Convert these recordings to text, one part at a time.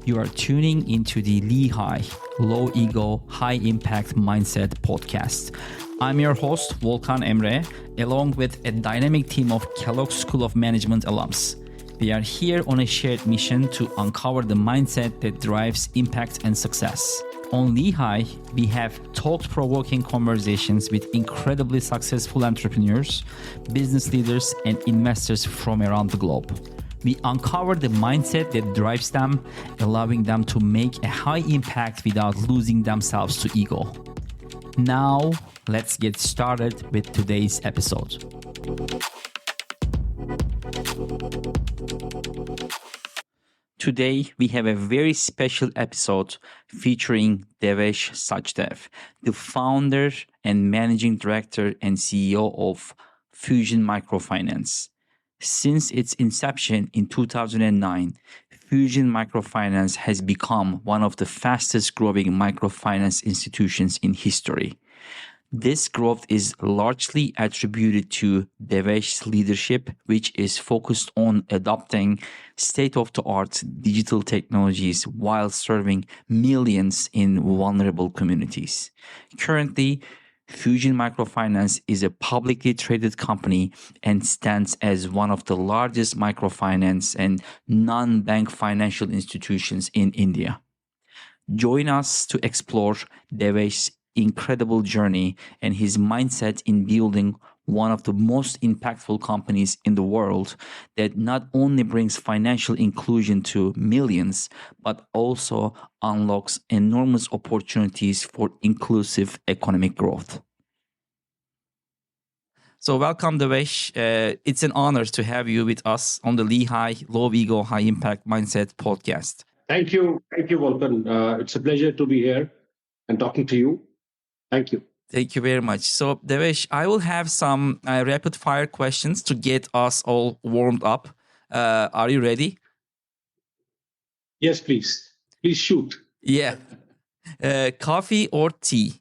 You are tuning into the Lehigh Low Ego, High Impact Mindset podcast. I'm your host, Volkan Emre, along with a dynamic team of Kellogg School of Management alums. We are here on a shared mission to uncover the mindset that drives impact and success. On Lehigh, we have thought-provoking conversations with incredibly successful entrepreneurs, business leaders, and investors from around the globe. We uncover the mindset that drives them, allowing them to make a high impact without losing themselves to ego. Now, let's get started with today's episode. Today, we have a very special episode featuring Devesh Sachdev, the founder and managing director and CEO of Fusion Microfinance. Since its inception in 2009, Fusion Microfinance has become one of the fastest growing microfinance institutions in history. This growth is largely attributed to Devesh's leadership, which is focused on adopting state-of-the-art digital technologies while serving millions in vulnerable communities. Currently, Fusion Microfinance is a publicly traded company and stands as one of the largest microfinance and non-bank financial institutions in India. Join us to explore Devesh's incredible journey and his mindset in building one of the most impactful companies in the world that not only brings financial inclusion to millions, but also unlocks enormous opportunities for inclusive economic growth. So welcome, Devesh. It's an honor to have you with us on the Lehigh Low Ego, High Impact Mindset podcast. Thank you. Thank you, Volkan. It's a pleasure to be here and talking to you. Thank you. Thank you very much. So, Devesh, I will have some rapid fire questions to get us all warmed up. Are you ready? Yes, please. Please shoot. Yeah. Coffee or tea?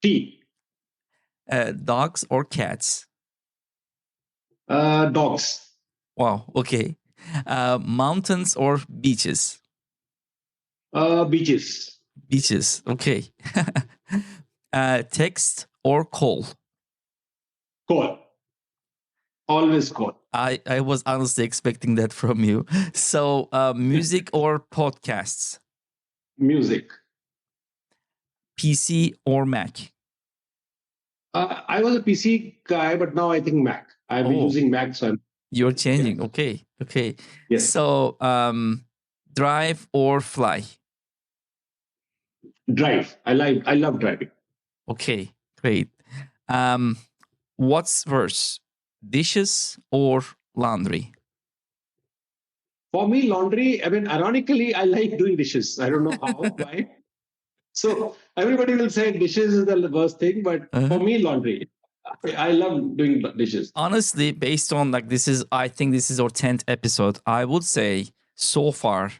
Tea. Dogs or cats? Dogs. Wow. Okay. Mountains or beaches? Beaches. Beaches. Okay. Text or call? Call. Always call. I was honestly expecting that from you. So, music or podcasts? Music. PC or Mac? I was a PC guy, but now I think Mac. I've been using Mac, so You're changing. Yeah. Okay. Yes. So, drive or fly? Drive. I love driving. Okay, great. What's worse, dishes or laundry? For me, laundry, ironically, I like doing dishes. I don't know how, why. So everybody will say dishes is the worst thing, but for me, laundry. I love doing dishes. Honestly, based on I think this is our 10th episode, I would say so far,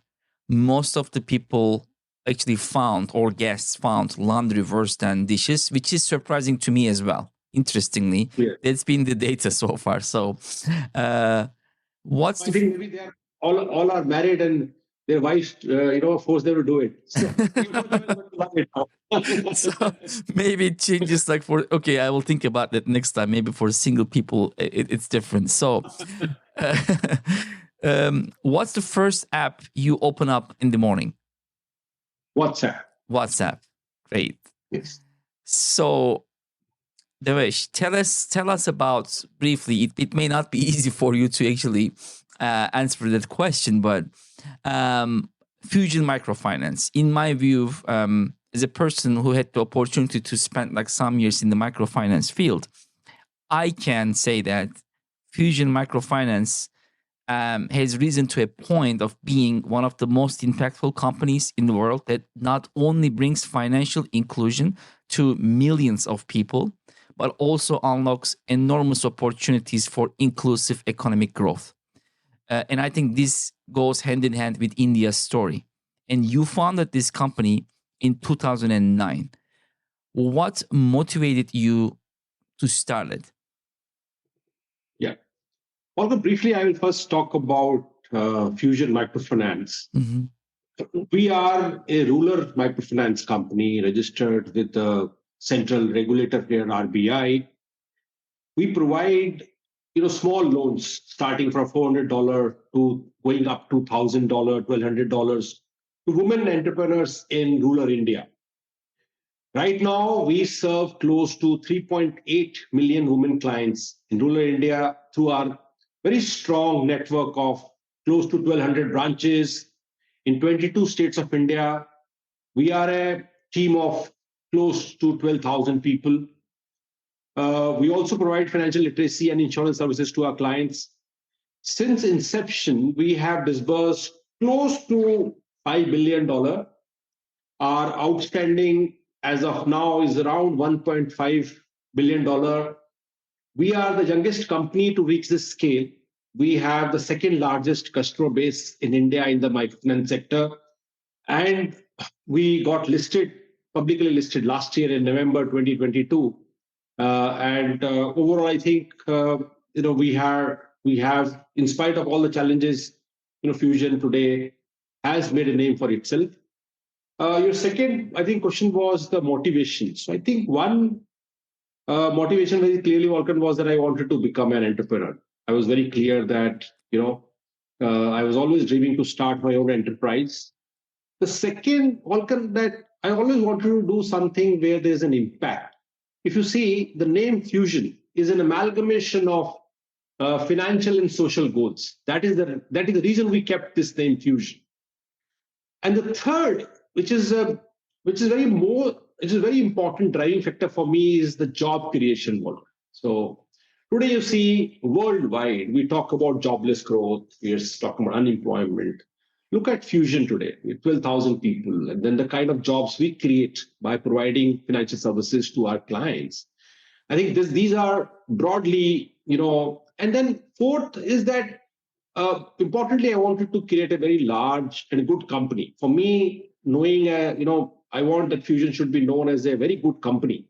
most of the people actually found, or guests found, laundry worse than dishes, which is surprising to me as well. Interestingly, that's been the data so far. So, I think maybe they are all are married and their wives, force them to do it. So maybe it changes. I will think about that next time. Maybe for single people, it's different. So, what's the first app you open up in the morning? WhatsApp. Great. Yes. So, Devesh, tell us about briefly. It may not be easy for you to actually answer that question, but Fusion Microfinance, in my view, as a person who had the opportunity to spend some years in the microfinance field, I can say that Fusion Microfinance has risen to a point of being one of the most impactful companies in the world that not only brings financial inclusion to millions of people, but also unlocks enormous opportunities for inclusive economic growth. And I think this goes hand in hand with India's story. And you founded this company in 2009. What motivated you to start it? Yeah. Although briefly, I will first talk about Fusion Microfinance. Mm-hmm. we are a rural microfinance company registered with the central regulator here, RBI. We provide small loans starting from $400 to going up to $1,000, $1,200 to women entrepreneurs in rural India. Right now, we serve close to 3.8 million women clients in rural India through our very strong network of close to 1,200 branches in 22 states of India. We are a team of close to 12,000 people. We also provide financial literacy and insurance services to our clients. Since inception, we have disbursed close to $5 billion. Our outstanding as of now is around $1.5 billion. We are the youngest company to reach this scale. We have the second largest customer base in India in the microfinance sector. And we got publicly listed last year in November 2022. Overall, I think we have, in spite of all the challenges, Fusion today has made a name for itself. Your second, I think, question was the motivation. So I think one motivation very clearly, Volkan, was that I wanted to become an entrepreneur. I was very clear that I was always dreaming to start my own enterprise. The second, Volkan, that I always wanted to do something where there's an impact. If you see, the name Fusion is an amalgamation of financial and social goals. That is the reason we kept this name Fusion. And the third, which is a very important driving factor for me, is the job creation model. So today you see worldwide, we talk about jobless growth, we talk about unemployment. Look at Fusion today, with 12,000 people, and then the kind of jobs we create by providing financial services to our clients. I think these are broadly, and then fourth is that, importantly, I wanted to create a very large and good company. For me, knowing, I want that Fusion should be known as a very good company.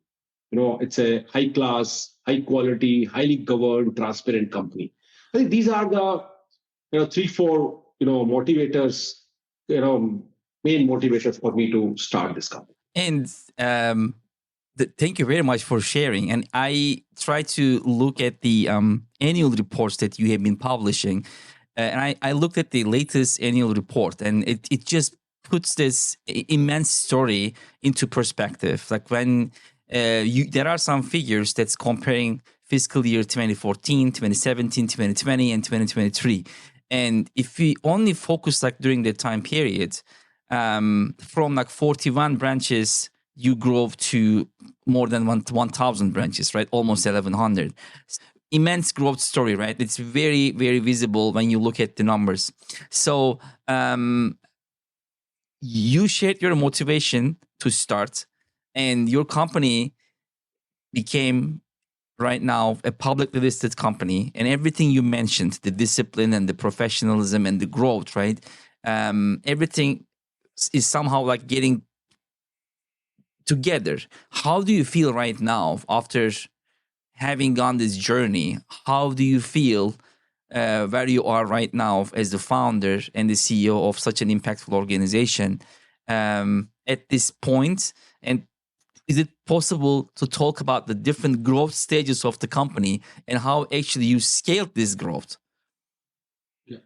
It's a high class, high quality, highly governed, transparent company. I think these are the 3-4 motivators, main motivators for me to start this company. And thank you very much for sharing. And I try to look at the annual reports that you have been publishing. And I looked at the latest annual report, and it just puts this immense story into perspective. Like when there are some figures that's comparing fiscal year 2014, 2017, 2020, and 2023. And if we only focus like during the time period, from like 41 branches, you grew to more than 1,000 branches, right? Almost 1,100. Immense growth story, right? It's very, very visible when you look at the numbers. So you shared your motivation to start, and your company became right now a publicly listed company, and everything you mentioned, the discipline and the professionalism and the growth, right? Everything is somehow like getting together. How do you feel right now after having gone this journey? How do you feel where you are right now as the founder and the CEO of such an impactful organization at this point? And is it possible to talk about the different growth stages of the company and how actually you scaled this growth? Yeah.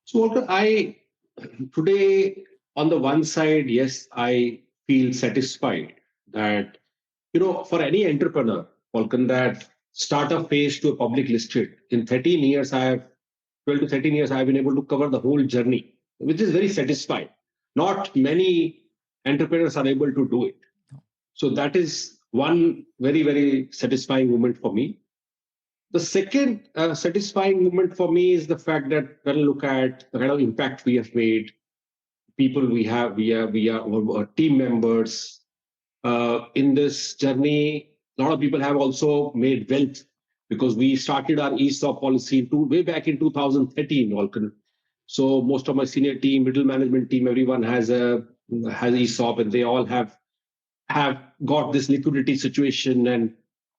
So, Walter, today, on the one side, yes, I feel satisfied that, for any entrepreneur, Volkan, that startup phase to a public listed, in 12 to 13 years, I've been able to cover the whole journey, which is very satisfying. Not many entrepreneurs are able to do it. So that is one very, very satisfying moment for me. The second satisfying moment for me is the fact that when I look at the kind of impact we have made, people we are our team members in this journey. A lot of people have also made wealth because we started our ESOP policy way back in 2013, Volkan. So most of my senior team, middle management team, everyone has ESOP, and they all have got this liquidity situation. And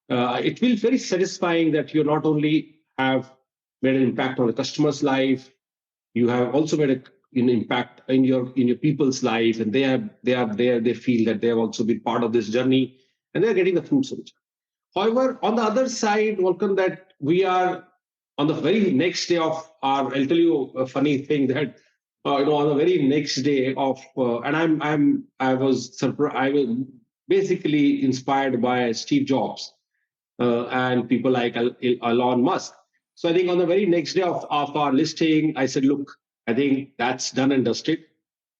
it feels very satisfying that you not only have made an impact on the customer's life, you have also made impact in your people's life, and they feel that they have also been part of this journey, and they're getting the fruits of it. However, on the other side, welcome that we are on the very next day of our. I'll tell you a funny thing that on the very next day of, and I was surprised. I was basically inspired by Steve Jobs and people like Elon Musk. So I think on the very next day of our listing, I said, look, I think that's done and dusted.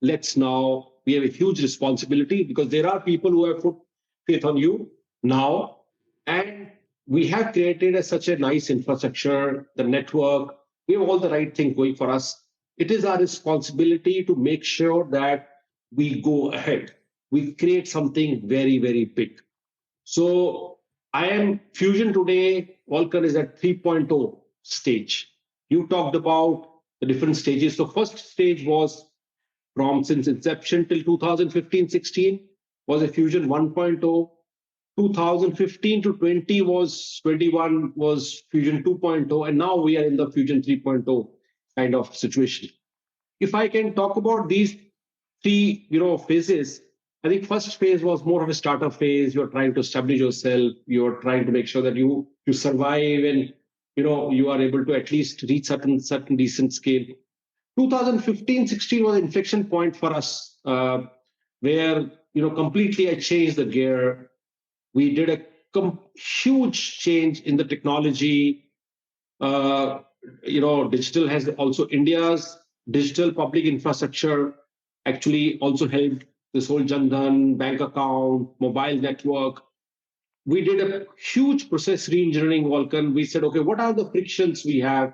Let's now, we have a huge responsibility because there are people who have put faith on you now. And we have created such a nice infrastructure, the network, we have all the right things going for us. It is our responsibility to make sure that we go ahead. We create something very, very big. So I am Fusion today. Volcan is at 3.0 stage. You talked about the different stages. So first stage was from since inception till 2015-16 was a Fusion 1.0. 2015 to 21 was Fusion 2.0, and now we are in the Fusion 3.0 kind of situation. If I can talk about these three, phases, I think first phase was more of a startup phase. You're trying to establish yourself. You're trying to make sure that you survive and you are able to at least reach certain decent scale. 2015-16 was an inflection point for us, where completely I changed the gear. We did a huge change in the technology. Digital has also India's digital public infrastructure actually also helped this whole Jan bank account, mobile network. We did a huge process re-engineering, Volcan. We said, okay, what are the frictions we have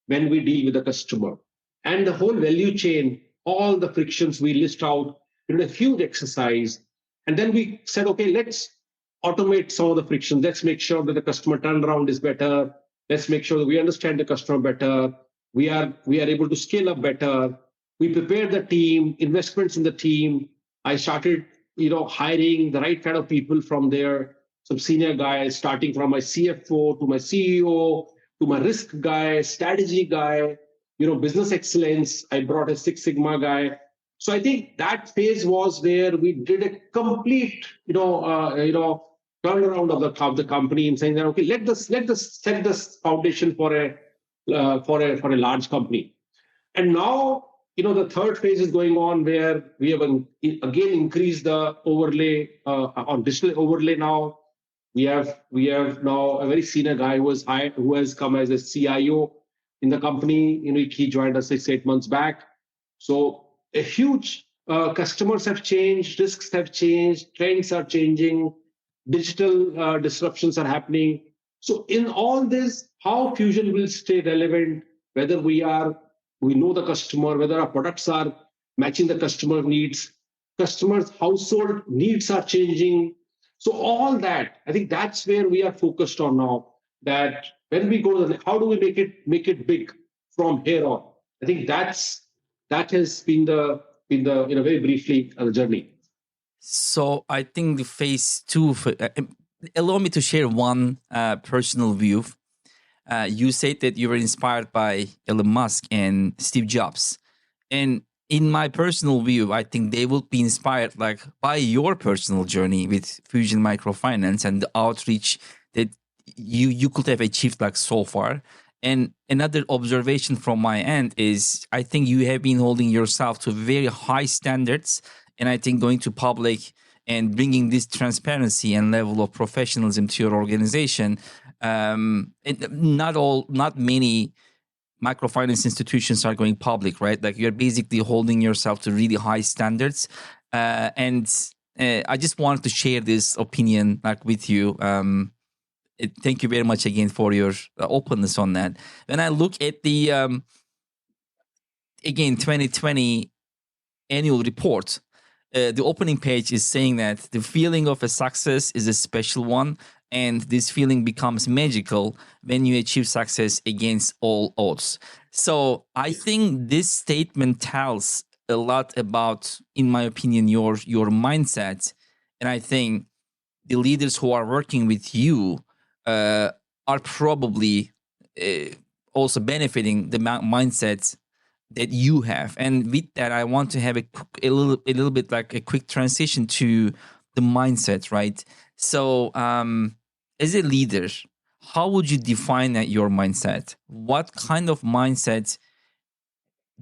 when we deal with the customer? And the whole value chain, all the frictions we list out in a huge exercise. And then we said, okay, let's automate some of the frictions. Let's make sure that the customer turnaround is better. Let's make sure that we understand the customer better. We are able to scale up better. We prepared the team, investments in the team. I started, hiring the right kind of people from there. Some senior guys, starting from my CFO to my CEO to my risk guy, strategy guy, business excellence. I brought a Six Sigma guy. So I think that phase was where we did a complete, turnaround of the company and saying that okay, let us set this foundation for a large company. And now the third phase is going on where we have again increased the overlay on digital overlay. Now we have now a very senior guy who has come as a CIO in the company. He joined us 6-8 months back. So a huge customers have changed, risks have changed, trends are changing, digital disruptions are happening. So in all this, how Fusion will stay relevant, whether we know the customer, whether our products are matching the customer needs, customers' household needs are changing. So all that, I think that's where we are focused on now. That when we go to how do we make it big from here on? I think that has been the very briefly the journey. So I think the phase two. Allow me to share one personal view. You said that you were inspired by Elon Musk and Steve Jobs, and in my personal view, I think they will be inspired by your personal journey with Fusion Microfinance and the outreach that you could have achieved so far. And another observation from my end is I think you have been holding yourself to very high standards, and I think going to public and bringing this transparency and level of professionalism to your organization. Not many microfinance institutions are going public, right? You're basically holding yourself to really high standards. And I just wanted to share this opinion with you. Thank you very much again for your openness on that. When I look at the, again, 2020 annual report, the opening page is saying that the feeling of a success is a special one, and this feeling becomes magical when you achieve success against all odds. So I think this statement tells a lot about, in my opinion, your mindset. And I think the leaders who are working with you are probably also benefiting the mindset that you have. And with that, I want to have a little bit like a quick transition to the mindset, right? So, as a leader, how would you define your mindset? What kind of mindset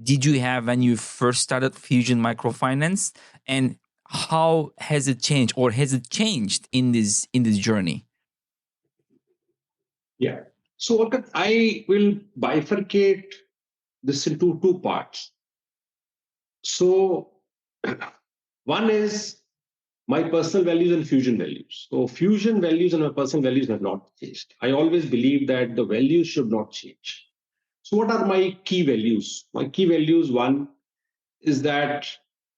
did you have when you first started Fusion Microfinance, and how has it changed, or has it changed in this journey? Yeah. So what I will bifurcate this into two parts. So one is my personal values and fusion values. So fusion values and my personal values have not changed. I always believe that the values should not change. So what are my key values? My key values, one is that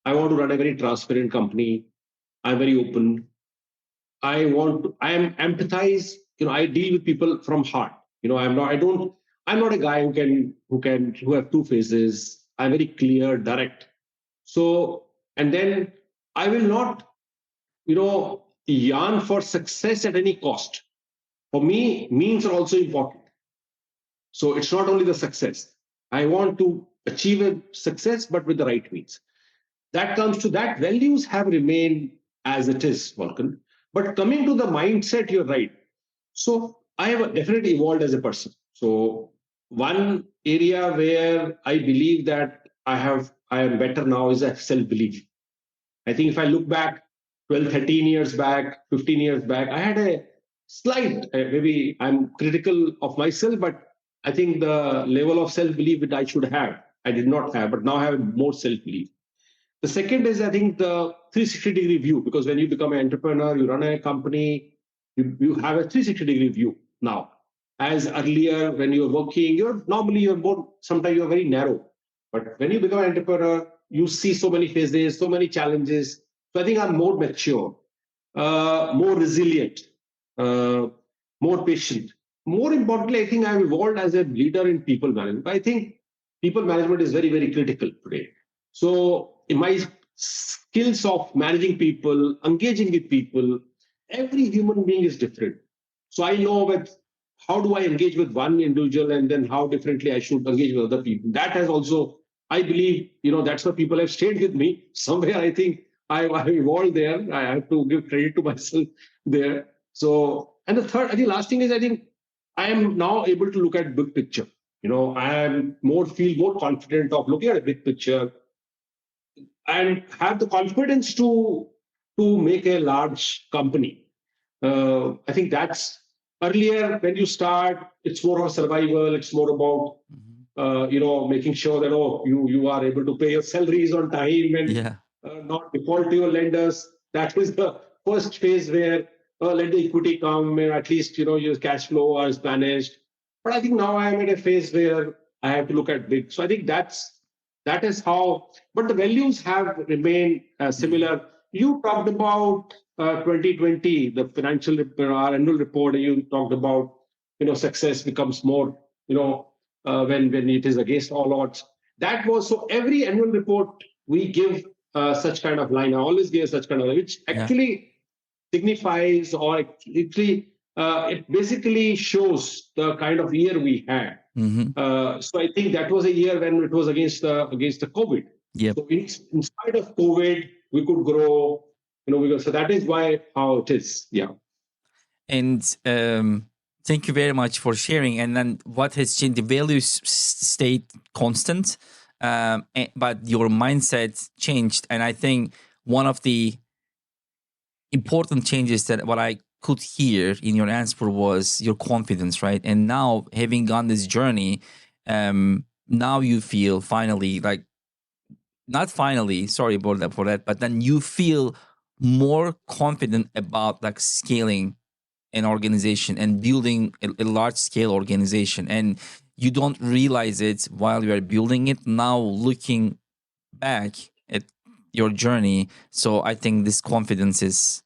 I want to run a very transparent company. I'm very open. I am empathize. I deal with people from heart. I'm not a guy who have two faces. I'm very clear, direct. So, and then I will not, yearn for success at any cost. For me, means are also important. So it's not only the success. I want to achieve a success, but with the right means. That comes to that. Values have remained as it is, Vulcan. But coming to the mindset, you're right. So I have definitely evolved as a person. So one area where I believe that I am better now is self-belief. I think if I look back 12, 13 years back, 15 years back, I had a slight, maybe I'm critical of myself, but I think the level of self belief that I should have, I did not have, but now I have more self belief. The second is, I think, the 360-degree view, because when you become an entrepreneur, you run a company, you have a 360-degree view now. As earlier, when you're working, you're more, sometimes you're very narrow. But when you become an entrepreneur, you see so many phases, so many challenges. So I think I'm more mature, more resilient, uh, more patient. More importantly, I think I've evolved as a leader in people management. I think people management is very, very critical today. So in my skills of managing people, engaging with people, every human being is different. So I know with how do I engage with one individual and then how differently I should engage with other people. That has also, I believe, that's why people have stayed with me. Somewhere I think I've evolved there. I have to give credit to myself there. So, and the third, I think last thing is I think I am now able to look at big picture. I am feel more confident of looking at a big picture and have the confidence to make a large company. I think that's earlier when you start, it's more of survival. It's more about making sure that you are able to pay your salaries on time and Yeah. not default to your lenders. That is the first phase where let the equity come and at least your cash flow is managed. But I think now I am at a phase where I have to look at big. So I think that is how. But the values have remained similar. You talked about 2020, the financial our annual report. You talked about success becomes more when it is against all odds. That was so. Every annual report we give such kind of line. I always give such kind of line, which Yeah. actually signifies or actually it basically shows the kind of year we had. So I think that was a year when it was against the COVID. Yep. So in spite of COVID, we could grow. So that is why how it is. Yeah. And thank you very much for sharing. And then what has changed? The values stayed constant, but your mindset changed. And I think one of the important changes that what I could hear in your answer was your confidence, right? And now having gone this journey, now you feel finally like, not finally, sorry about that for that, but then you feel more confident about like scaling an organization and building a large scale organization, and you don't realize it while you are building it. Now looking back at your journey, so I think this confidence is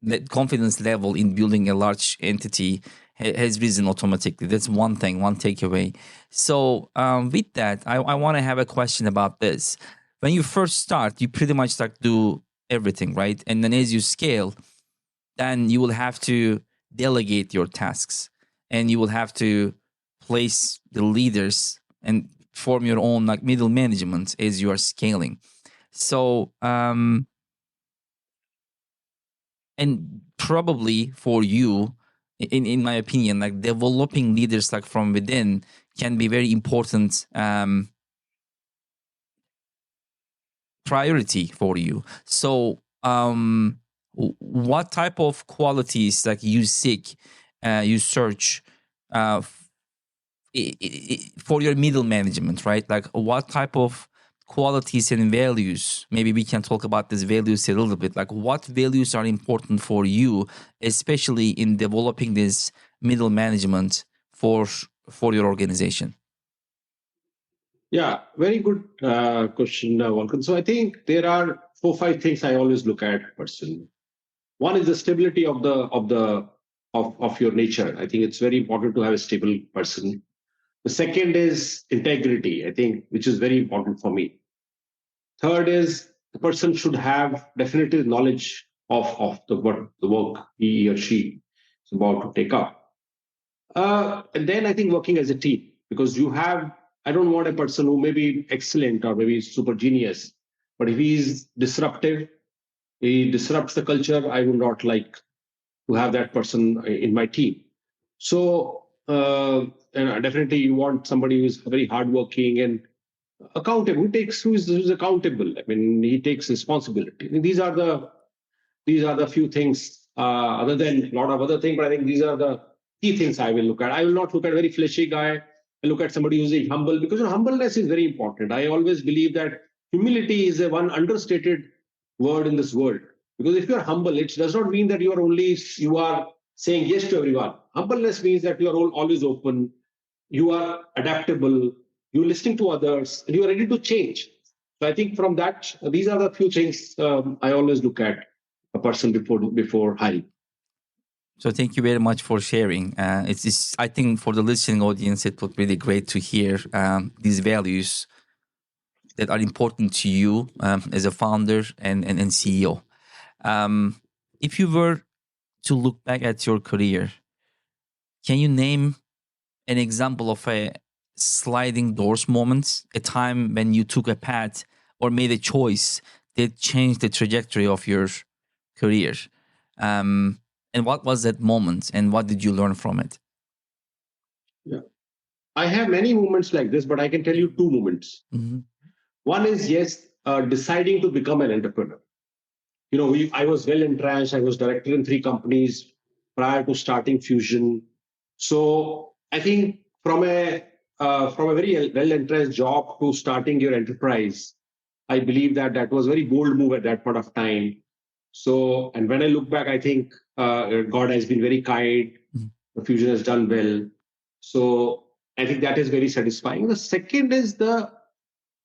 that confidence level in building a large entity has risen automatically. That's one thing, one takeaway. So with that, I want to have a question about this. When you first start, you pretty much like do everything, right? And then as you scale, then you will have to delegate your tasks, and you will have to place the leaders and form your own like middle management as you are scaling. So and probably for you, in my opinion, like developing leaders like from within can be very important priority for you. So what type of qualities like you seek, you search uh, for your middle management, right? Like what type of qualities and values, maybe we can talk about these values a little bit, like what values are important for you, especially in developing this middle management for your organization? Yeah, very good question, Volkan. So I think there are 4 5 things I always look at personally. One is the stability of your nature. I think it's very important to have a stable person. The second is integrity, I think, which is very important for me. Third is the person should have definitive knowledge of the work he or she is about to take up. And then I think working as a team, because I don't want a person who may be excellent or maybe super genius, but if he's disruptive, he disrupts the culture, I would not like to have that person in my team. So, and definitely you want somebody who's very hardworking and accountable, who's accountable. I mean, he takes responsibility. I mean, these are the few things, other than a lot of other things, but I think these are the key things I will look at. I will not look at a very fleshy guy. I look at somebody who's humble, because humbleness is very important. I always believe that humility is a one understated word in this world. Because if you are humble, it does not mean that you are saying yes to everyone. Humbleness means that you are always open, you are adaptable, you're listening to others, and you are ready to change. So I think from that, these are the few things I always look at a person before hiring. So thank you very much for sharing. It's I think for the listening audience, it would really great to hear these values that are important to you as a founder and CEO. If you were to look back at your career, can you name an example of a sliding doors moment, a time when you took a path or made a choice that changed the trajectory of your career? And what was that moment and what did you learn from it? Yeah. I have many moments like this, but I can tell you two moments. Mm-hmm. One is, yes, deciding to become an entrepreneur. I was well entrenched. I was director in 3 companies prior to starting Fusion. So I think from a very well entrenched job to starting your enterprise, I believe that was a very bold move at that point of time. So, and when I look back, I think God has been very kind. Mm-hmm. The Fusion has done well. So I think that is very satisfying. The second is the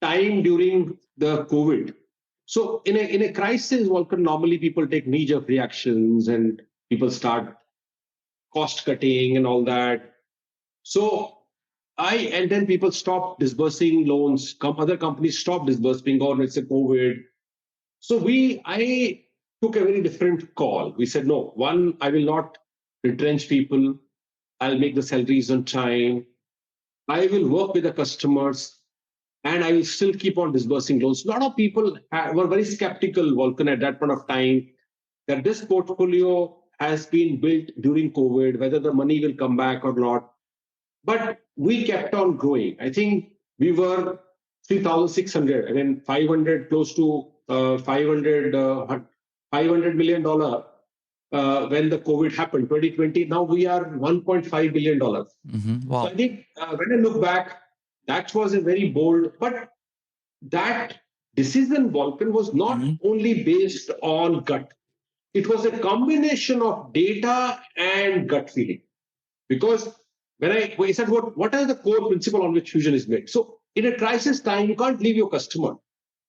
time during the COVID. So in a crisis, Volkan, normally people take knee-jerk reactions and people start cost cutting and all that. So and then people stop disbursing loans. Other companies stop disbursing, or it's a COVID. So I took a very different call. We said, no, one, I will not retrench people. I'll make the salaries on time. I will work with the customers, and I will still keep on disbursing loans. A lot of people were very skeptical, Volkan, at that point of time, that this portfolio has been built during COVID, whether the money will come back or not. But we kept on growing. I think we were 3,600, I mean, 500, close to 500 million dollar when the COVID happened, 2020. Now we are $1.5 billion. Mm-hmm. Wow. So I think when I look back, that was a very bold, but that decision, Volkan, was not only based on gut. It was a combination of data and gut feeling. Because when I said, what are the core principle on which Fusion is made? So in a crisis time, you can't leave your customer.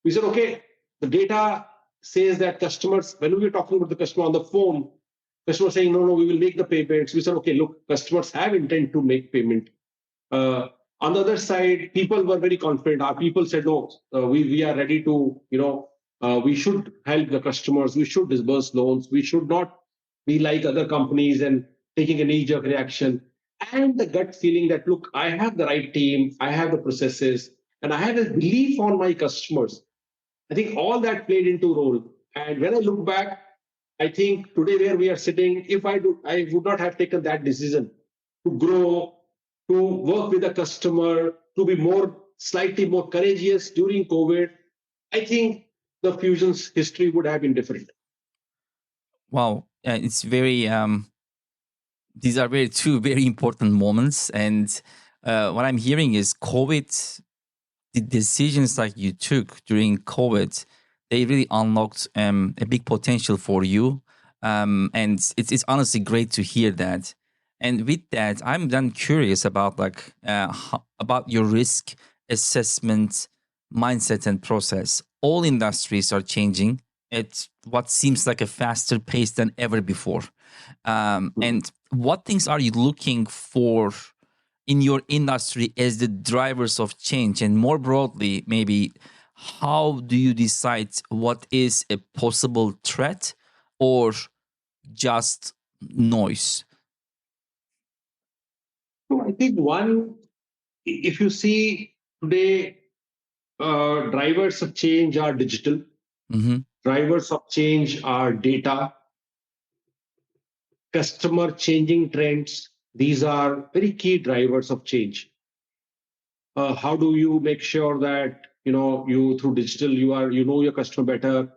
We said, okay, the data says that customers, when we were talking about the customer on the phone, customer saying, no, we will make the payments. We said, okay, look, customers have intent to make payment. On the other side, people were very confident. Our people said, no, we are ready to, we should help the customers. We should disburse loans. We should not be like other companies and taking a knee-jerk reaction. and the gut feeling that, look, I have the right team, I have the processes, and I have a belief on my customers. I think all that played into role. And when I look back, I think today where we are sitting, if I would not have taken that decision to grow, to work with the customer, to be more slightly more courageous during COVID. I think the Fusion's history would have been different. Wow, it's very these are very two very important moments, and what I'm hearing is COVID, the decisions that you took during COVID, they really unlocked a big potential for you. And it's honestly great to hear that. And with that, I'm then curious about about your risk assessment mindset and process. All industries are changing at what seems like a faster pace than ever before. And what things are you looking for in your industry as the drivers of change? And more broadly, maybe how do you decide what is a possible threat or just noise? So I think one, if you see today, drivers of change are digital, Mm-hmm. drivers of change are data, customer changing trends. These are very key drivers of change. How do you make sure that you through digital you know your customer better,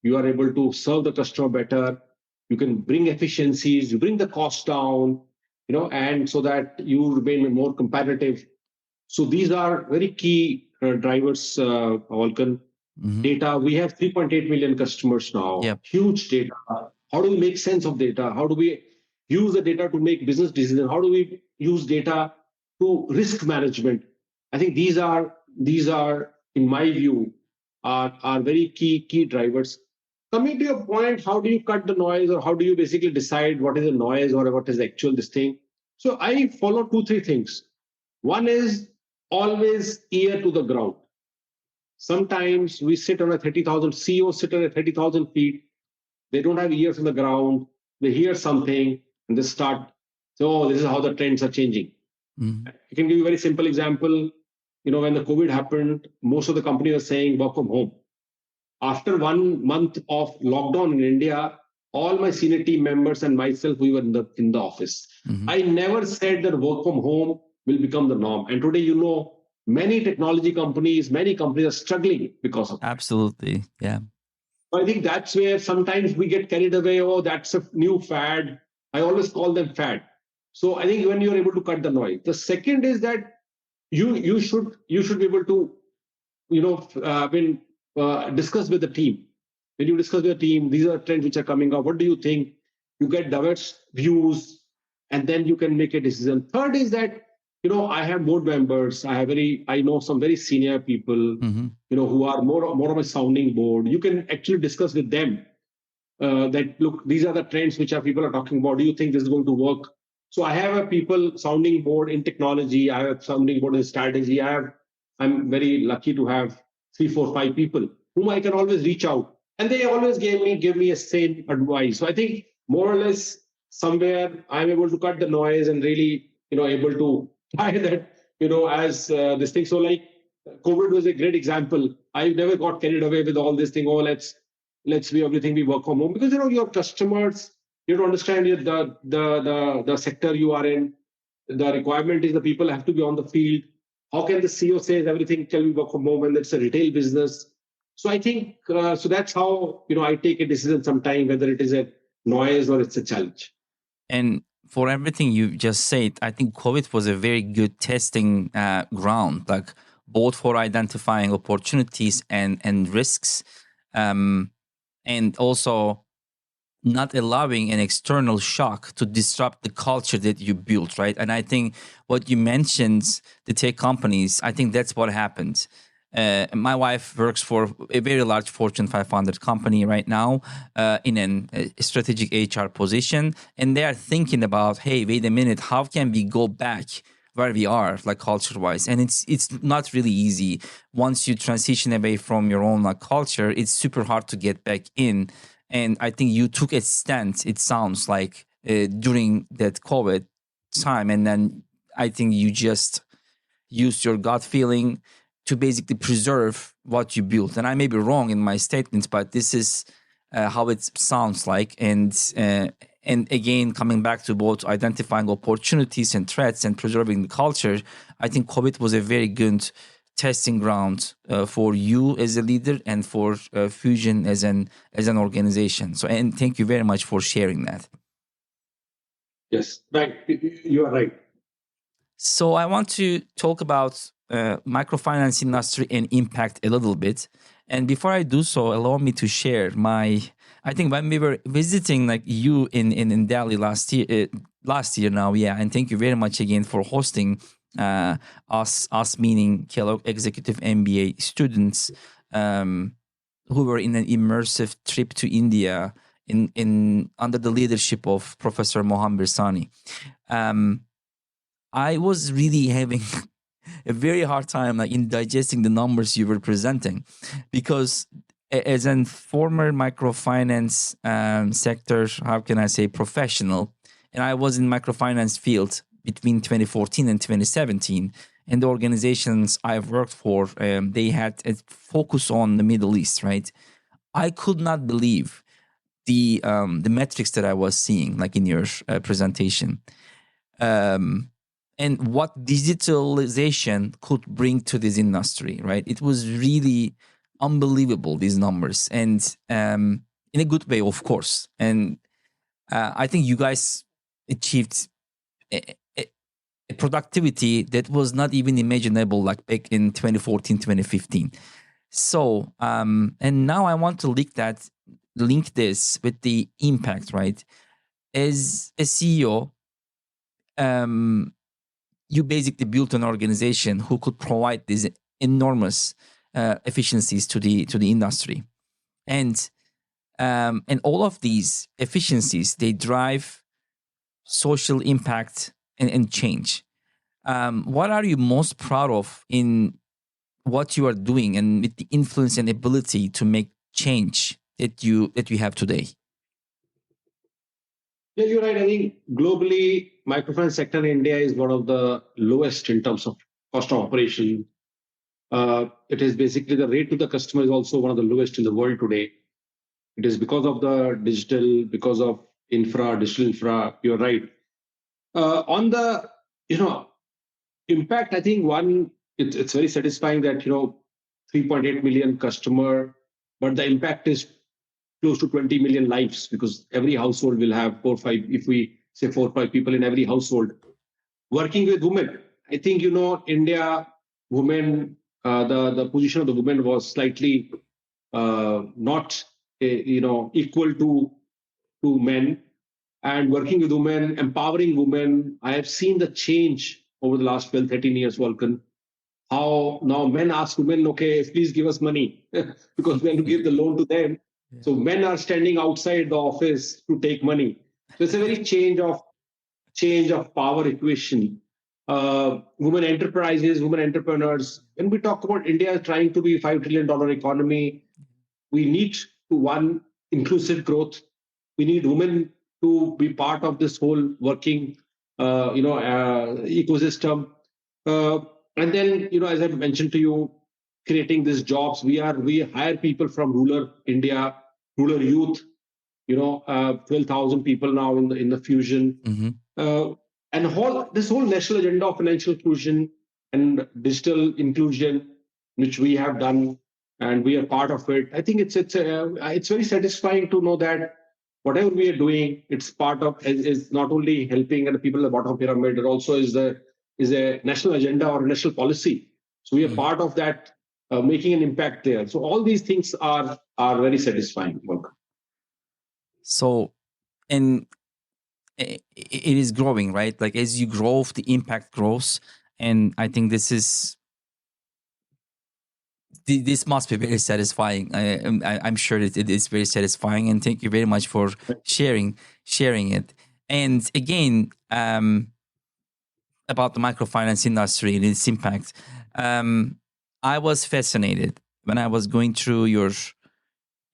you are able to serve the customer better, you can bring efficiencies, you bring the cost down, and so that you remain more competitive. So these are very key drivers, Volkan. Mm-hmm. Data, we have 3.8 million customers now, Yep. huge data. How do we make sense of data? How do we use the data to make business decisions? How do we use data to risk management? I think these are in my view are very key drivers. Coming to your point, how do you cut the noise, or how do you basically decide what is a noise or what is actual this thing? So I follow two, three things. One is always ear to the ground. Sometimes we sit on a 30,000, CEOs sit on a 30,000 feet. They don't have ears on the ground. They hear something and they start, so this is how the trends are changing. Mm-hmm. I can give you a very simple example. When the COVID happened, most of the companies were saying work from home. After 1 month of lockdown in India, all my senior team members and myself, we were in the office. Mm-hmm. I never said that work from home will become the norm. And today, many technology companies, many companies are struggling because of that. Absolutely. Yeah. I think that's where sometimes we get carried away. Oh, that's a new fad. I always call them fad. So I think when you're able to cut the noise, the second is that you should be able to when discuss with the team. When you discuss with the team, these are trends which are coming up. What do you think? You get diverse views, and then you can make a decision. Third is that I have board members. I know some very senior people, Mm-hmm. who are more of a sounding board. You can actually discuss with them that, look, these are the trends which people are talking about. Do you think this is going to work? So I have a people sounding board in technology. I have sounding board in strategy. I'm very lucky to have 3, 4, 5 people whom I can always reach out, and they always give me a sane advice. So I think more or less somewhere I'm able to cut the noise and really able to try that as this thing. So like COVID was a great example. I never got carried away with all this thing. Oh, let's be everything we work from home, because your customers, you don't understand the sector you are in. The requirement is the people have to be on the field. How can the CEO say everything can be work from home when it's a retail business? So I think so that's how I take a decision sometime, whether it is a noise or it's a challenge. And for everything you just said, I think COVID was a very good testing ground, like both for identifying opportunities and risks, and also not allowing an external shock to disrupt the culture that you built, right? And I think what you mentioned, the tech companies, I think that's what happened. My wife works for a very large Fortune 500 company right now in a strategic HR position. And they are thinking about, hey, wait a minute, how can we go back where we are, like culture-wise? And it's not really easy. Once you transition away from your own culture, it's super hard to get back in. And I think you took a stand, it sounds like, during that COVID time, and then I think you just used your gut feeling to basically preserve what you built. And I may be wrong in my statements, but this is how it sounds like. And again, coming back to both identifying opportunities and threats and preserving the culture, I think COVID was a very good testing ground for you as a leader and for Fusion as an organization. So, and thank you very much for sharing that. Yes, right. You are right. So I want to talk about microfinance industry and impact a little bit. And before I do so, allow me to share I think when we were visiting like you in Delhi last year now, yeah. And thank you very much again for hosting us meaning Kellogg Executive MBA students who were in an immersive trip to India in under the leadership of Professor Mohammed Birsani. I was really having a very hard time like in digesting the numbers you were presenting, because as a former microfinance sector, how can I say, professional, and I was in microfinance field between 2014 and 2017, and the organizations I've worked for, they had a focus on the Middle East, right? I could not believe the metrics that I was seeing, like in your presentation. And what digitalization could bring to this industry, right? It was really unbelievable, these numbers, and in a good way, of course. And I think you guys achieved a productivity that was not even imaginable like back in 2014, 2015. So, and now I want to link this with the impact, right? As a CEO, you basically built an organization who could provide these enormous efficiencies to the industry, and all of these efficiencies, they drive social impact and change. What are you most proud of in what you are doing, and with the influence and ability to make change that you have today? Yeah, you're right. I think globally, microfinance sector in India is one of the lowest in terms of cost of operation. It is basically the rate to the customer is also one of the lowest in the world today. It is because of the digital, because of digital infra. You're right. On the impact, I think it's very satisfying that 3.8 million customer, but the impact is close to 20 million lives, because every household will have 4 or 5, if we say 4 or 5 people in every household. Working with women, I think India women, the position of the women was slightly not equal to men. And working with women, empowering women, I have seen the change over the last 12, 13 years, Volkan. How now men ask women, okay, please give us money because we have to give the loan to them. Yeah. So men are standing outside the office to take money. So it's a very change of power equation. Women enterprises, women entrepreneurs. When we talk about India trying to be a $5 trillion economy, we need to inclusive growth. We need women to be part of this whole working, ecosystem. And then, as I mentioned to you, creating these jobs. We hire people from rural India, rural youth. 12,000 people now in the Fusion. Mm-hmm. And this whole national agenda of financial inclusion and digital inclusion, which we have done, and we are part of it. I think it's very satisfying to know that whatever we are doing, it's part of is not only helping the people at the bottom of the pyramid, it also is a national agenda or a national policy. So we are part of that, making an impact there. So all these things are very satisfying. So, and it is growing, right? Like as you grow, the impact grows, and I think this must be very satisfying. I'm sure that it is very satisfying, and thank you very much for sharing it. And again, about the microfinance industry and its impact, I was fascinated when I was going through your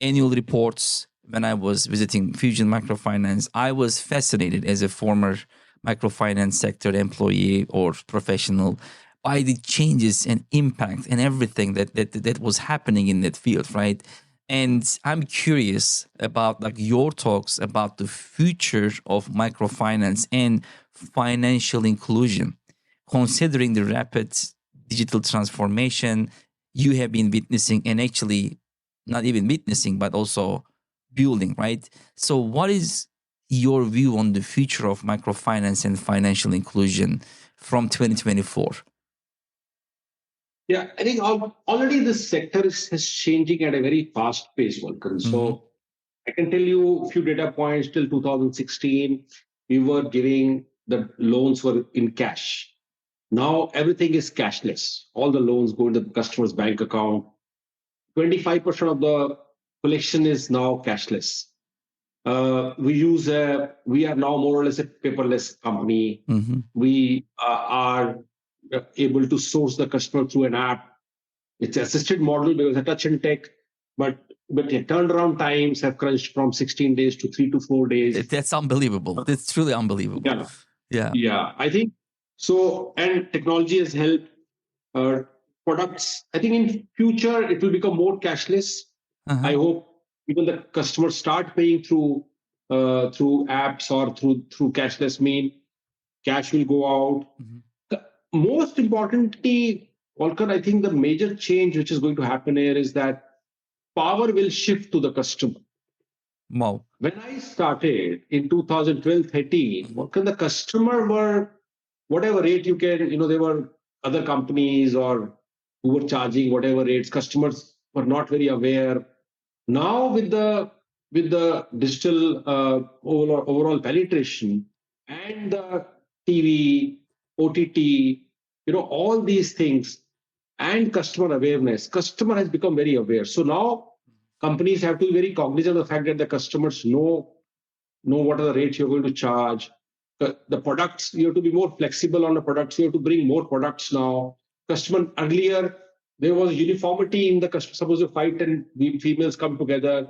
annual reports. When I was visiting Fusion Microfinance, I was fascinated as a former microfinance sector employee or professional by the changes and impact and everything that was happening in that field, right? And I'm curious about like your talks about the future of microfinance and financial inclusion, considering the rapid digital transformation you have been witnessing and actually not even witnessing, but also building, right? So, what is your view on the future of microfinance and financial inclusion from 2024? Yeah, I think already this sector is changing at a very fast pace, Volkan. Mm-hmm. So I can tell you a few data points. Till 2016, we were giving the loans were in cash. Now everything is cashless. All the loans go into the customer's bank account. 25% of the collection is now cashless. We are now more or less a paperless company. Mm-hmm. We are able to source the customer through an app. It's an assisted model because it's touch and tech, but the turnaround times have crunched from 16 days to 3 to 4 days. That's unbelievable. That's truly unbelievable. Yeah, Yeah. yeah. I think so, and technology has helped uh, products. I think in future it will become more cashless. Uh-huh. I hope even the customers start paying through apps or through cashless mean. Cash will go out. Mm-hmm. Most importantly, Volkan, I think the major change which is going to happen here is that power will shift to the customer. Wow. When I started in 2012, 13, Volkan, the customer were whatever rate you can, there were other companies or who were charging whatever rates. Customers were not very aware. Now with the digital overall penetration and the TV, OTT, all these things and customer awareness, customer has become very aware. So now companies have to be very cognizant of the fact that the customers know what are the rates you're going to charge. The products, you have to be more flexible on the products. You have to bring more products now. Customer earlier, there was uniformity in the customer. Suppose you 5, 10 females come together,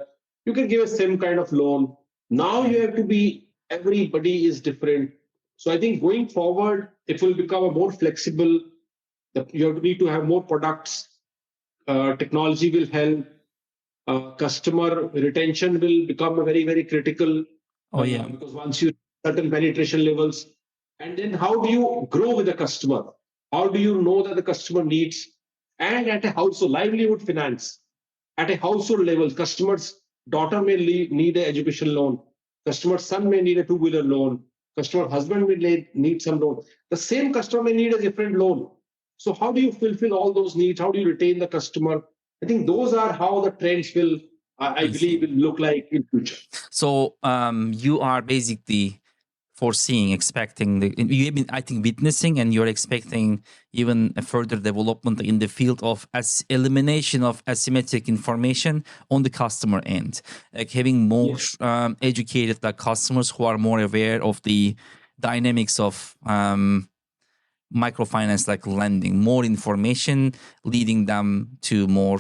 you can give a same kind of loan. Now you have to be, everybody is different. So I think going forward, it will become a more flexible. You have to need to have more products. Technology will help. Customer retention will become very, very critical Oh yeah. because once you certain penetration levels, and then how do you grow with the customer? How do you know that the customer needs? And at a household livelihood finance, at a household level, customers' daughter may need an education loan. Customer son may need a two-wheeler loan. Customer husband may need some loan. The same customer may need a different loan. So how do you fulfill all those needs? How do you retain the customer? I think those are how the trends will, I believe, will look like in future. So you are basically foreseeing, expecting you have been, I think, witnessing, and you're expecting even a further development in the field of elimination of asymmetric information on the customer end, like having more educated like customers who are more aware of the dynamics of microfinance, like lending, more information leading them to more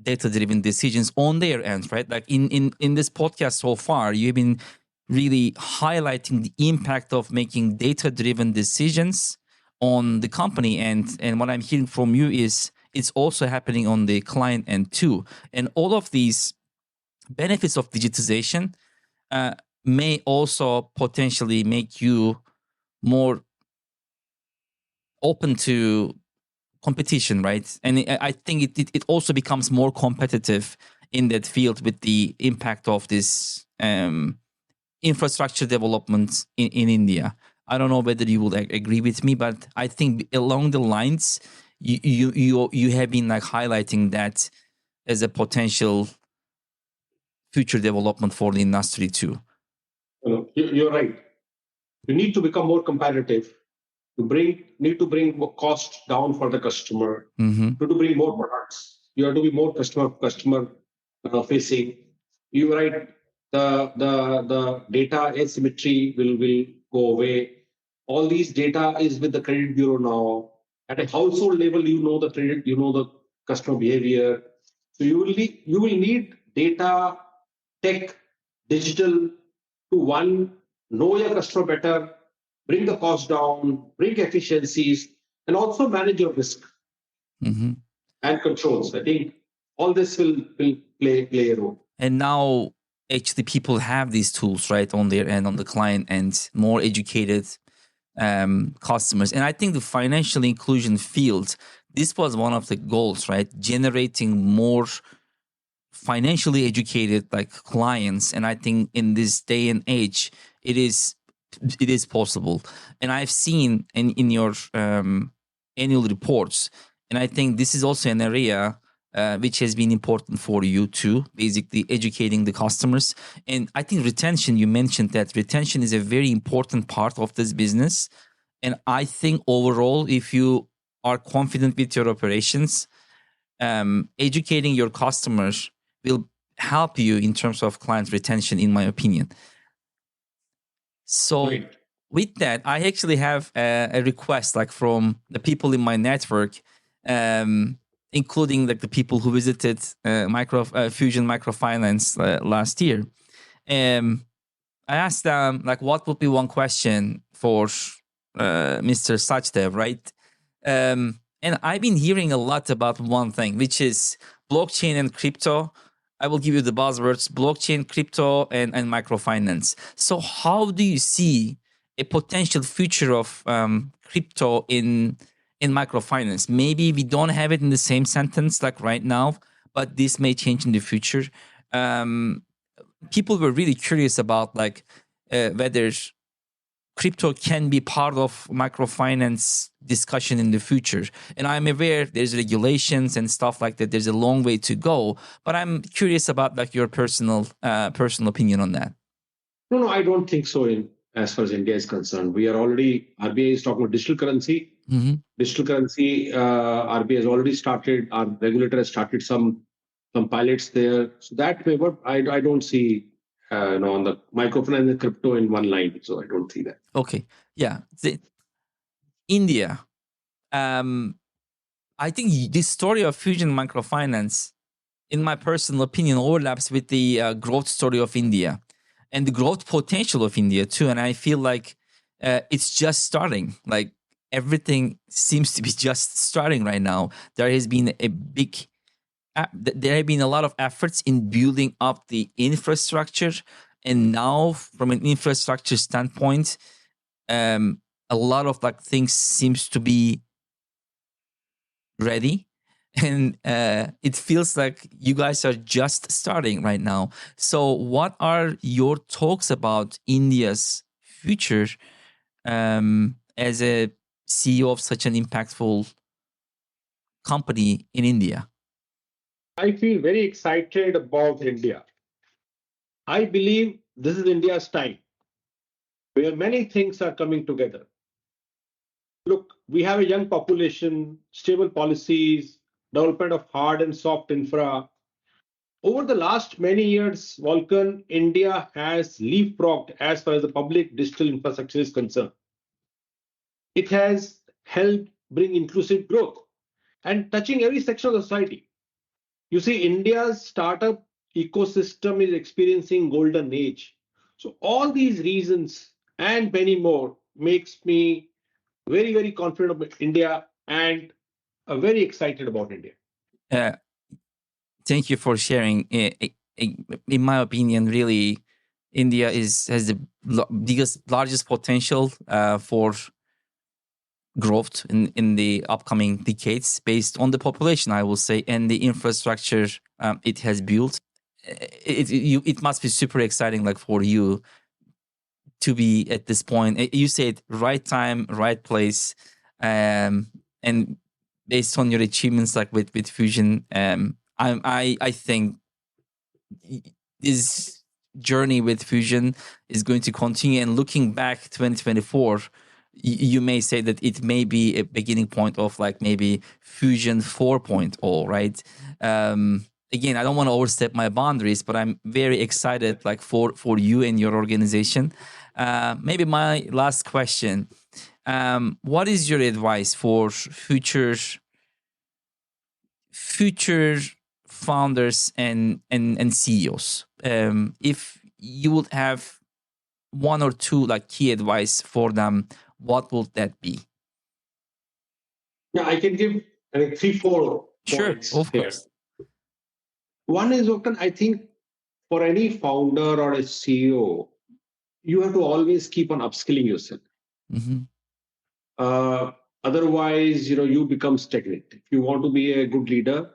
data-driven decisions on their end, right? Like in this podcast so far, you've been really highlighting the impact of making data-driven decisions on the company, and what I'm hearing from you is it's also happening on the client end too. And all of these benefits of digitization may also potentially make you more open to competition, right? And I think it also becomes more competitive in that field with the impact of this infrastructure development in India. I don't know whether you will agree with me, but I think along the lines you have been like highlighting that as a potential future development for the industry too. You're right. You need to become more competitive. Need to bring more cost down for the customer. Mm-hmm. To bring more products, you have to be more customer facing. You're right. The data asymmetry will go away. All these data is with the credit bureau now. At a household level, the credit, the customer behavior. So you will need data, tech, digital to one know your customer better, bring the cost down, bring efficiencies, and also manage your risk Mm-hmm. and controls. I think all this will play a role. And now actually people have these tools right on their end, on the client end, more educated customers. And I think the financial inclusion field, this was one of the goals, right? Generating more financially educated like clients. And I think in this day and age, it is possible. And I've seen in your annual reports, and I think this is also an area which has been important for you too, basically educating the customers. And I think retention, you mentioned that retention is a very important part of this business. And I think overall, if you are confident with your operations, educating your customers will help you in terms of client retention, in my opinion. So Right. with that, I actually have a request like from the people in my network, including like the people who visited Fusion Microfinance last year. I asked them like, what would be one question for Mr. Sachdev, right? And I've been hearing a lot about one thing, which is blockchain and crypto. I will give you the buzzwords: blockchain, crypto, and microfinance. So, how do you see a potential future of crypto in microfinance? Maybe we don't have it in the same sentence like right now, but this may change in the future. People were really curious about like whether crypto can be part of microfinance discussion in the future. And I'm aware there's regulations and stuff like that. There's a long way to go, but I'm curious about like your personal opinion on that. No, I don't think so. As far as India is concerned, we are already RBI is talking about digital currency. Mm-hmm. Digital currency, RBI has already started. Our regulator has started some pilots there. So that way, but I don't see on the microfinance and crypto in one line. So I don't see that. Okay, yeah, India. I think this story of Fusion Microfinance, in my personal opinion, overlaps with the growth story of India and the growth potential of India too. And I feel like it's just starting. Like everything seems to be just starting right now. There has been there have been a lot of efforts in building up the infrastructure, and now from an infrastructure standpoint, a lot of like things seems to be ready. And it feels like you guys are just starting right now. So what are your talks about India's future as a CEO of such an impactful company in India? I feel very excited about India. I believe this is India's time where many things are coming together. Look, we have a young population, stable policies, development of hard and soft infra. Over the last many years, Vulcan, India has leapfrogged as far as the public digital infrastructure is concerned. It has helped bring inclusive growth and touching every section of the society. You see, India's startup ecosystem is experiencing golden age. So all these reasons and many more makes me very, very confident about India and very excited about India. Uh, Thank you for sharing. In my opinion, really, India has the biggest, largest potential for growth in the upcoming decades based on the population, I will say, and the infrastructure it has built. It must be super exciting, like for you to be at this point. You said right time, right place, and based on your achievements, like with Fusion, I think this journey with Fusion is going to continue. And looking back 2024, you may say that it may be a beginning point of like maybe Fusion 4.0, right? Again, I don't want to overstep my boundaries, but I'm very excited like for you and your organization. Maybe my last question: what is your advice for future founders and CEOs? If you would have one or two like key advice for them, what would that be? Yeah, I can give three, four Sure, points of here. course. One is, I think for any founder or a CEO, you have to always keep on upskilling yourself. Mm-hmm. Otherwise, you become stagnant. If you want to be a good leader,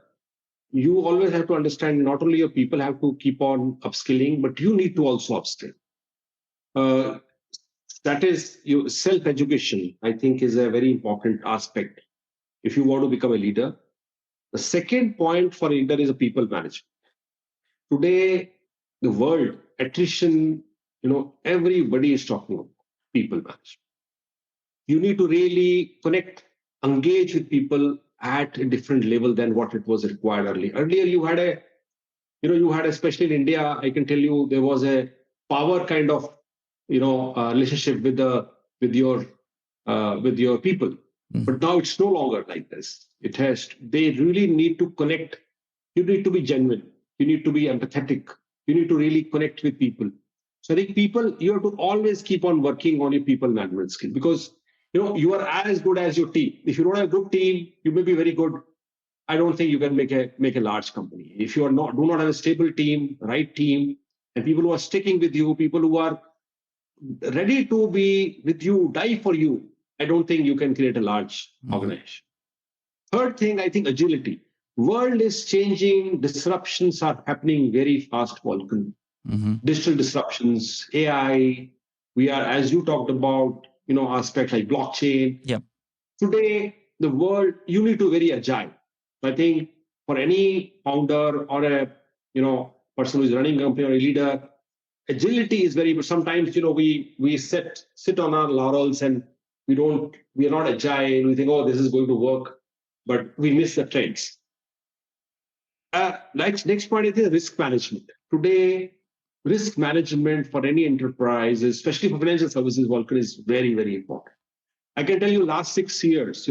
you always have to understand not only your people have to keep on upskilling, but you need to also upskill. Uh, that is your self-education, I think, is a very important aspect if you want to become a leader. The second point for a leader is a people management. Today, the world, attrition, everybody is talking about people management. You need to really connect, engage with people at a different level than what it was required earlier. Earlier, you had, especially in India, I can tell you there was a power kind of, relationship with your people. Mm-hmm. But now it's no longer like this. They really need to connect. You need to be genuine. You need to be empathetic. You need to really connect with people. So I think you have to always keep on working on your people management skill, because you are as good as your team. If you don't have a good team, you may be very good. I don't think you can make a large company. If you do not have a stable team, right team, and people who are sticking with you, people who are ready to be with you, die for you, I don't think you can create a large organization. Third thing, I think agility. World is changing. Disruptions are happening very fast, Volkan. Digital disruptions, AI. We are, as you talked about, aspects like blockchain. Yeah. Today, the world, you need to be very agile. I think for any founder or a person who is running a company or a leader, agility is very. Sometimes we sit on our laurels and we are not agile. We think, oh, this is going to work, but we miss the trends. Next point is risk management. Today, risk management for any enterprise, especially for financial services, Volker, is very, very important. I can tell you last 6 years,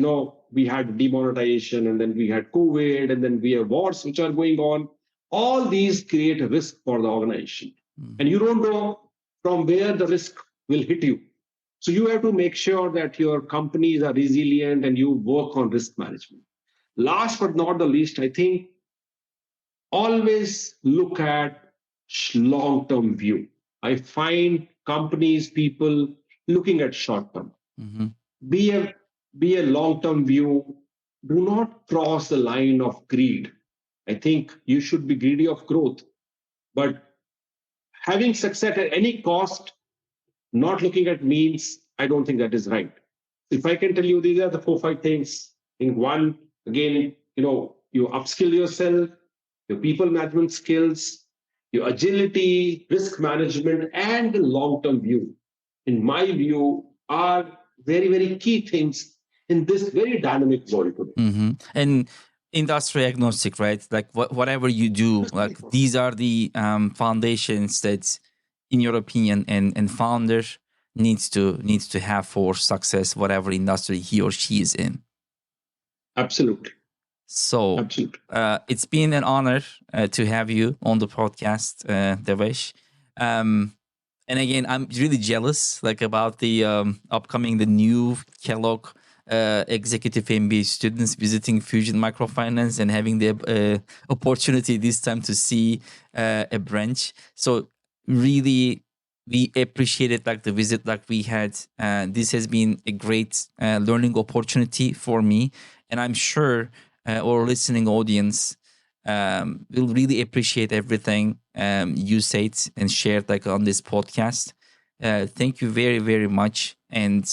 we had demonetization, and then we had COVID, and then we have wars which are going on. All these create a risk for the organization. And you don't know from where the risk will hit you. So you have to make sure that your companies are resilient and you work on risk management. Last but not the least, I think always look at long-term view. I find companies, people looking at short-term. Be a long-term view. Do not cross the line of greed. I think you should be greedy of growth, but having success at any cost, not looking at means, I don't think that is right. If I can tell you, these are the 4, 5 things. In one, again, you upskill yourself, your people management skills, your agility, risk management, and the long-term view, in my view, are very, very key things in this very dynamic world today. And industry agnostic, right? Like whatever you do, like these are the foundations that, in your opinion, and founder needs to have for success, whatever industry he or she is in. Absolutely. So Absolutely. It's been an honor to have you on the podcast, Devesh. And again, I'm really jealous, like about the the new Kellogg executive MBA students visiting Fusion Microfinance and having the opportunity this time to see a branch. So really, we appreciated like the visit like we had. This has been a great learning opportunity for me, and I'm sure our listening audience will really appreciate everything you said and shared like on this podcast. Thank you very, very much, and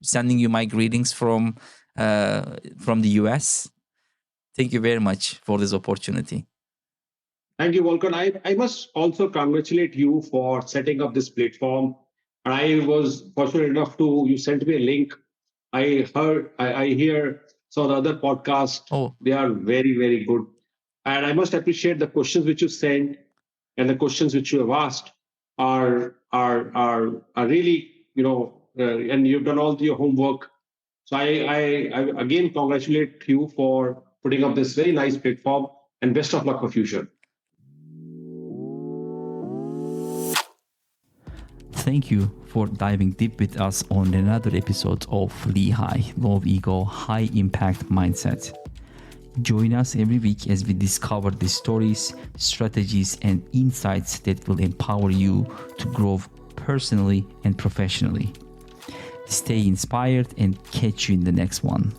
sending you my greetings from the US. Thank you very much for this opportunity. Thank you, Volkan. I must also congratulate you for setting up this platform. I was fortunate enough you sent me a link. I hear some of the other podcasts. Oh. They are very, very good. And I must appreciate the questions which you sent and the questions which you have asked are really, and you've done all your homework. So I again congratulate you for putting up this very nice platform, and best of luck for future. Thank you for diving deep with us on another episode of Lehigh, Low Ego, High Impact Mindset. Join us every week as we discover the stories, strategies, and insights that will empower you to grow personally and professionally. Stay inspired and catch you in the next one.